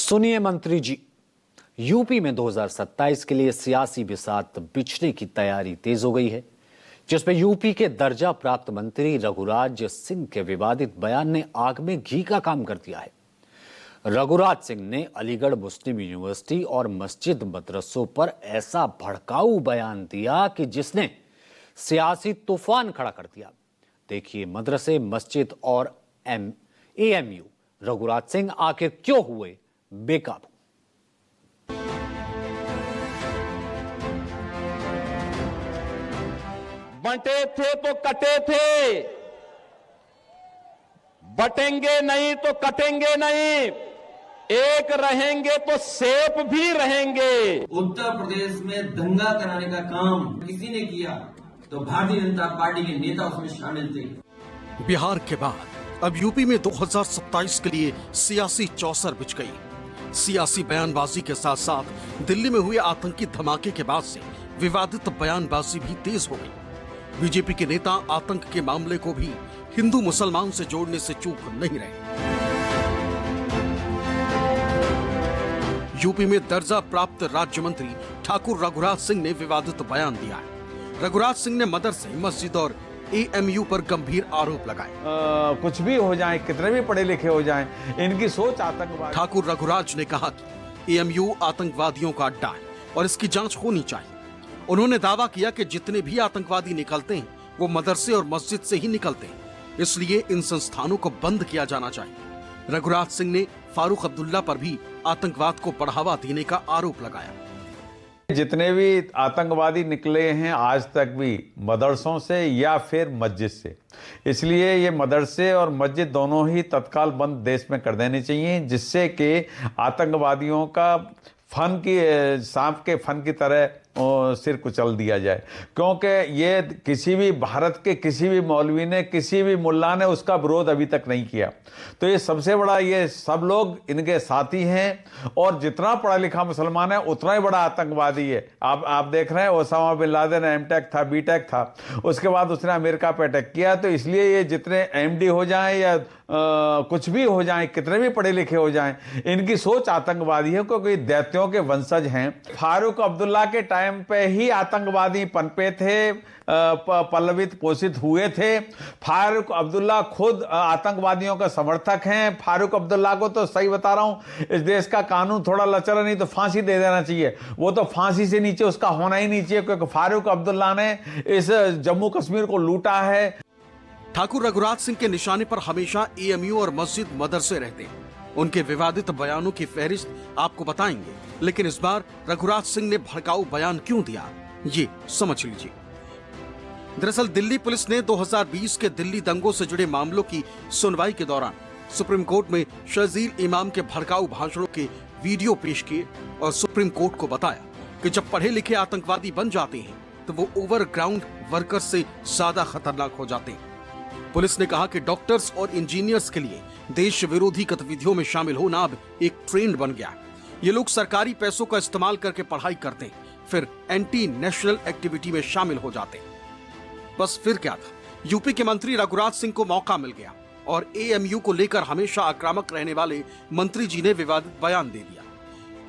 सुनिए मंत्री जी, यूपी में 2027 के लिए सियासी बिसात बिछने की तैयारी तेज हो गई है, जिसमें यूपी के दर्जा प्राप्त मंत्री रघुराज सिंह के विवादित बयान ने आग में घी का काम कर दिया है। रघुराज सिंह ने अलीगढ़ मुस्लिम यूनिवर्सिटी और मस्जिद मदरसों पर ऐसा भड़काऊ बयान दिया कि जिसने सियासी तूफान खड़ा कर दिया। देखिए मदरसे, मस्जिद और एएमयू, रघुराज सिंह आखिर क्यों हुए बेकाबू। बंटे थे तो कटे थे, बटेंगे नहीं तो कटेंगे नहीं, एक रहेंगे तो सेफ भी रहेंगे। उत्तर प्रदेश में दंगा कराने का काम किसी ने किया तो भारतीय जनता पार्टी के नेता उसमें शामिल थे। बिहार के बाद अब यूपी में 2027 के लिए सियासी चौसर बिछ गई। सियासी बयानबाजी के साथ साथ दिल्ली में हुए आतंकी धमाके के बाद से विवादित बयानबाजी भी तेज हो गई। बीजेपी के नेता आतंक के मामले को भी हिंदू मुसलमान से जोड़ने से चूक नहीं रहे। यूपी में दर्जा प्राप्त राज्य मंत्री ठाकुर रघुराज सिंह ने विवादित बयान दिया है। रघुराज सिंह ने मदरसे, मस्जिद और एएमयू पर गंभीर आरोप लगाए। कुछ भी हो जाए, कितने भी पढ़े लिखे हो जाएं, इनकी सोच आतंकवाद। ठाकुर रघुराज ने कहा कि एएमयू आतंकवादियों का अड्डा है और इसकी जांच होनी चाहिए। उन्होंने दावा किया कि जितने भी आतंकवादी निकलते हैं वो मदरसे और मस्जिद से ही निकलते हैं, इसलिए इन संस्थानों को बंद किया जाना चाहिए। रघुराज सिंह ने फारूक अब्दुल्ला पर भी आतंकवाद को बढ़ावा देने का आरोप लगाया। जितने भी आतंकवादी निकले हैं आज तक भी मदरसों से या फिर मस्जिद से, इसलिए ये मदरसे और मस्जिद दोनों ही तत्काल बंद देश में कर देने चाहिए, जिससे कि आतंकवादियों का सांप के फन की तरह सिर कुचल दिया जाए। क्योंकि ये किसी भी भारत के किसी भी मौलवी ने, किसी भी मुल्ला ने उसका विरोध अभी तक नहीं किया। तो ये सबसे बड़ा, ये सब लोग इनके साथी हैं और जितना पढ़ा लिखा मुसलमान है उतना ही बड़ा आतंकवादी है। आप देख रहे हैं ओसामा बिन लादेन एमटेक था, बीटेक था, उसके बाद उसने अमेरिका पे अटैक किया। तो इसलिए ये जितने एमडी हो जाएं या कुछ भी हो जाएं, कितने भी पढ़े लिखे हो जाएं, इनकी सोच आतंकवादी है, क्योंकि दैत्यों के वंशज हैं। फारूक अब्दुल्ला के टाइम पे ही आतंकवादी पनपे थे, पल्लवित पोषित हुए थे। फारूक अब्दुल्ला खुद आतंकवादियों का समर्थक हैं। फारूक अब्दुल्ला को तो सही बता रहा हूं, इस देश का कानून थोड़ा लचर नहीं तो फांसी दे देना चाहिए। वो तो फांसी से नीचे उसका होना ही नहीं चाहिए, क्योंकि फारूक अब्दुल्ला ने इस जम्मू कश्मीर को लूटा है। ठाकुर रघुराज सिंह के निशाने पर हमेशा एएमयू और मस्जिद मदरसे रहते हैं। उनके विवादित बयानों की फहरिस्त आपको बताएंगे, लेकिन इस बार रघुराज सिंह ने भड़काऊ बयान क्यों दिया, ये समझ लीजिए। दरअसल दिल्ली पुलिस ने 2020 के दिल्ली दंगों से जुड़े मामलों की सुनवाई के दौरान सुप्रीम कोर्ट में शजील इमाम के भड़काऊ भाषणों के वीडियो पेश किए और सुप्रीम कोर्ट को बताया कि जब पढ़े लिखे आतंकवादी बन जाते हैं तो वो ओवरग्राउंड वर्कर्स से ज्यादा खतरनाक हो जाते हैं। पुलिस ने कहा कि डॉक्टर्स और इंजीनियर्स के लिए देश विरोधी गतिविधियों में शामिल होना अब एक ट्रेंड बन गया। ये लोग सरकारी पैसों का इस्तेमाल करके पढ़ाई करते हैं, फिर एंटी नेशनल एक्टिविटी में शामिल हो जाते हैं। बस फिर क्या था, यूपी के मंत्री रघुराज सिंह को मौका मिल गया और एएमयू को लेकर हमेशा आक्रामक रहने वाले मंत्री जी ने विवादित बयान दे दिया,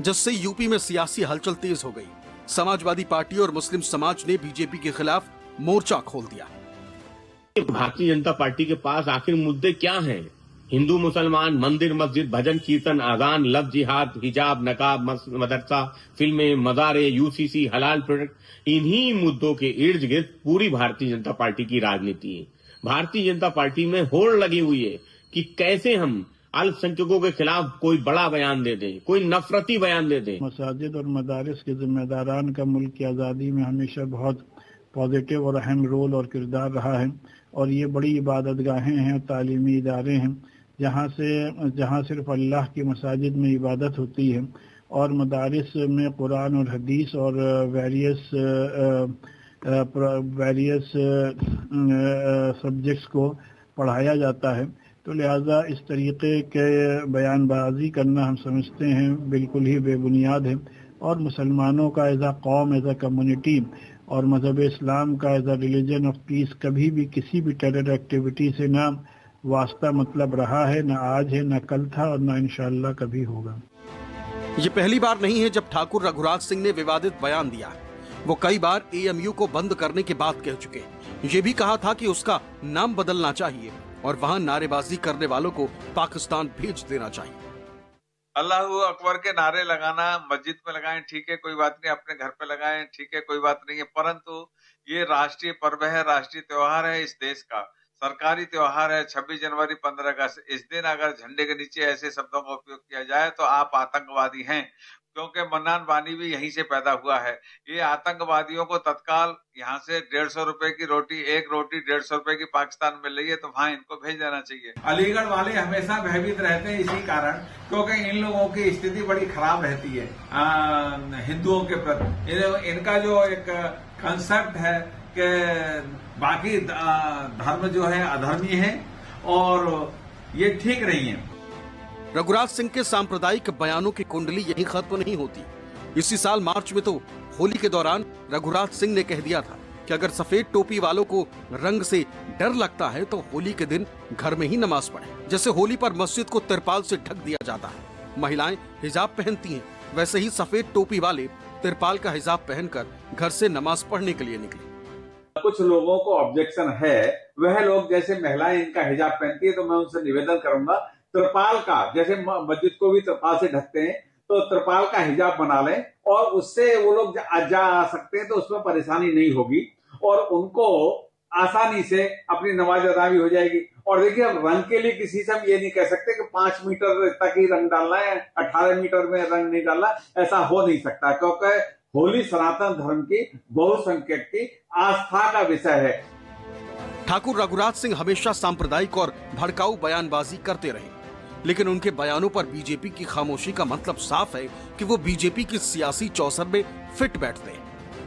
जिससे यूपी में सियासी हलचल तेज हो गई। समाजवादी पार्टी और मुस्लिम समाज ने बीजेपी के खिलाफ मोर्चा खोल दिया। भारतीय जनता पार्टी के पास आखिर मुद्दे क्या हैं? हिंदू मुसलमान, मंदिर मस्जिद, भजन कीर्तन, अजान, लव जिहाद, हिजाब, नकाब, मदरसा, फिल्में, मज़ारे, यूसीसी, हलाल प्रोडक्ट, इन्हीं मुद्दों के इर्द गिर्द पूरी भारतीय जनता पार्टी की राजनीति है। भारतीय जनता पार्टी में होड़ लगी हुई है कि कैसे हम अल्पसंख्यकों के खिलाफ कोई बड़ा बयान दे दें, कोई नफरती बयान दे दें। मसाजिद और मदारिस के जिम्मेदारान का मुल्क की आज़ादी में हमेशा बहुत पॉजिटिव और अहम रोल और किरदार रहा है, और ये बड़ी इबादतगाहें हैं, तालीमी इदारे हैं, जहाँ सिर्फ अल्लाह की मसाजिद में इबादत होती है, और मदारिस में कुरान और हदीस और वेरियस सब्जेक्ट्स को पढ़ाया जाता है। तो लिहाजा इस तरीके के बयानबाजी करना हम समझते हैं बिल्कुल ही बेबुनियाद है, और मुसलमानों का एज अ कौम, एज अ कम्युनिटी और मजहब इस्लाम का as a religion of peace कभी भी किसी भी टेरर एक्टिविटी से ना वास्ता मतलब रहा है, ना आज है, ना कल था और ना इंशाअल्लाह कभी होगा। ये पहली बार नहीं है जब ठाकुर रघुराज सिंह ने विवादित बयान दिया है। वो कई बार एएमयू को बंद करने की बात कह चुके हैं। ये भी कहा था कि उसका नाम बदलना चाहिए और वहां नारेबाजी करने वालों को पाकिस्तान भेज देना चाहिए। अल्लाहू अकबर के नारे लगाना मस्जिद में लगाएं, ठीक है, कोई बात नहीं, अपने घर पे लगाएं, ठीक है, कोई बात नहीं है, परंतु ये राष्ट्रीय पर्व है, राष्ट्रीय त्योहार है इस देश का, सरकारी त्योहार है 26 जनवरी 15 अगस्त। इस दिन अगर झंडे के नीचे ऐसे शब्दों का उपयोग किया जाए तो आप आतंकवादी हैं, क्योंकि मन्नान वानी भी यहीं से पैदा हुआ है। ये आतंकवादियों को तत्काल यहाँ से 150 रुपए की रोटी, एक रोटी 150 रुपए की पाकिस्तान में रही है, तो वहां इनको भेज देना चाहिए। अलीगढ़ वाले हमेशा भयभीत रहते हैं इसी कारण, क्योंकि इन लोगों की स्थिति बड़ी खराब रहती है हिंदुओं के प्रति। इनका जो एक कंसेप्ट है कि बाकी धर्म जो है अधर्मी है और ये ठीक नहीं है। रघुराज सिंह के सांप्रदायिक बयानों की कुंडली यही खत्म नहीं होती। इसी साल मार्च में तो होली के दौरान रघुराज सिंह ने कह दिया था कि अगर सफेद टोपी वालों को रंग से डर लगता है तो होली के दिन घर में ही नमाज पढ़े। जैसे होली पर मस्जिद को तिरपाल से ढक दिया जाता है, महिलाएं हिजाब पहनती हैं, वैसे ही सफेद टोपी वाले तिरपाल का हिजाब पहनकर घर से नमाज पढ़ने के लिए निकले। कुछ लोगों को ऑब्जेक्शन है, वह लोग जैसे महिलाएं इनका हिजाब पहनती है तो मैं उनसे निवेदन करूंगा त्रिपाल का, जैसे मस्जिद को भी त्रिपाल से ढकते हैं, तो त्रिपाल का हिजाब बना लें और उससे वो लोग जा आ सकते हैं, तो उसमें परेशानी नहीं होगी और उनको आसानी से अपनी नमाज अदा भी हो जाएगी। और देखिए, अब रंग के लिए किसी से हम ये नहीं कह सकते कि 5 मीटर तक ही रंग डालना है, 18 मीटर में रंग नहीं डालना, ऐसा हो नहीं सकता, क्योंकि होली सनातन धर्म की बहुसंख्यक की आस्था का विषय है। ठाकुर रघुराज सिंह हमेशा सांप्रदायिक और भड़काऊ बयानबाजी करते रहे, लेकिन उनके बयानों पर बीजेपी की खामोशी का मतलब साफ है कि वो बीजेपी की सियासी चौसर में फिट बैठते हैं।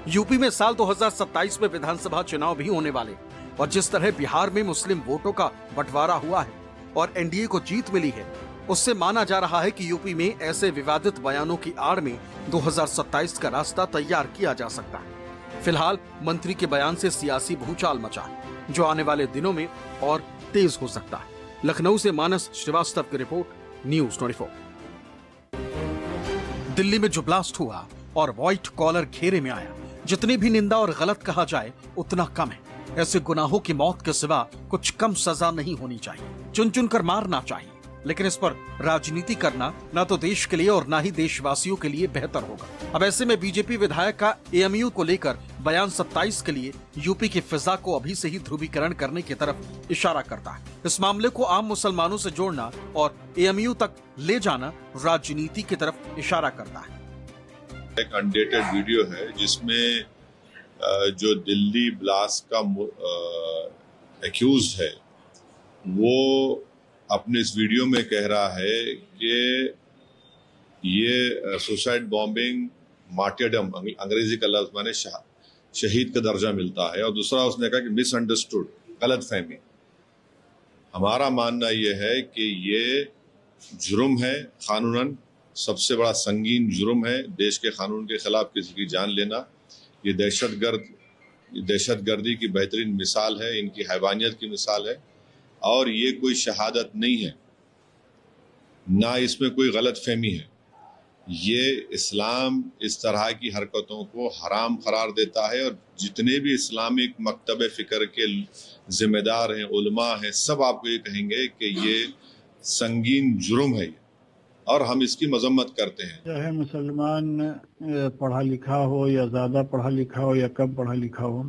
यूपी में साल 2027 में विधानसभा चुनाव भी होने वाले और जिस तरह बिहार में मुस्लिम वोटों का बंटवारा हुआ है और एनडीए को जीत मिली है, उससे माना जा रहा है कि यूपी में ऐसे विवादित बयानों की आड़ में 2027 का रास्ता तैयार किया जा सकता है। फिलहाल मंत्री के बयान से सियासी भूचाल मचा है, जो आने वाले दिनों में और तेज हो सकता है। लखनऊ से मानस श्रीवास्तव की रिपोर्ट, न्यूज़ 24। दिल्ली में जो ब्लास्ट हुआ और व्हाइट कॉलर घेरे में आया, जितनी भी निंदा और गलत कहा जाए उतना कम है। ऐसे गुनाहों की मौत के सिवा कुछ कम सजा नहीं होनी चाहिए। चुन चुन कर मारना चाहिए, लेकिन इस पर राजनीति करना ना तो देश के लिए और ना ही देशवासियों के लिए बेहतर होगा। अब ऐसे में बीजेपी विधायक का एएमयू को लेकर बयान 27 के लिए यूपी की फिजा को अभी से ही ध्रुवीकरण करने की तरफ इशारा करता है। इस मामले को आम मुसलमानों से जोड़ना और एएमयू तक ले जाना राजनीति की तरफ इशारा करता है। एक अनडेटेड वीडियो है जिसमें जो दिल्ली ब्लास्ट का एक्यूज है, वो अपने इस वीडियो में कह रहा है कि ये सुसाइड बॉम्बिंग मार्टियरडम, अंग्रेजी का लफ्ज माने शहीद का दर्जा मिलता है, और दूसरा उसने कहा कि मिसअंडरस्टूड, गलत फहमी। हमारा मानना ये है कि ये जुर्म है, कानूनन सबसे बड़ा संगीन जुर्म है। देश के कानून के खिलाफ किसी की जान लेना, ये दहशतगर्दी की बेहतरीन मिसाल है, इनकी हैवानियत की मिसाल है, और ये कोई शहादत नहीं है, ना इसमें कोई गलत फहमी है। ये इस्लाम इस तरह की हरकतों को हराम करार देता है, और जितने भी इस्लामिक मकतब फ़िक्र के जिम्मेदार हैं, उलमा हैं, सब आपको ये कहेंगे कि ये संगीन जुर्म है और हम इसकी मजम्मत करते हैं। चाहे मुसलमान पढ़ा लिखा हो या ज़्यादा पढ़ा लिखा हो या कम पढ़ा लिखा हो,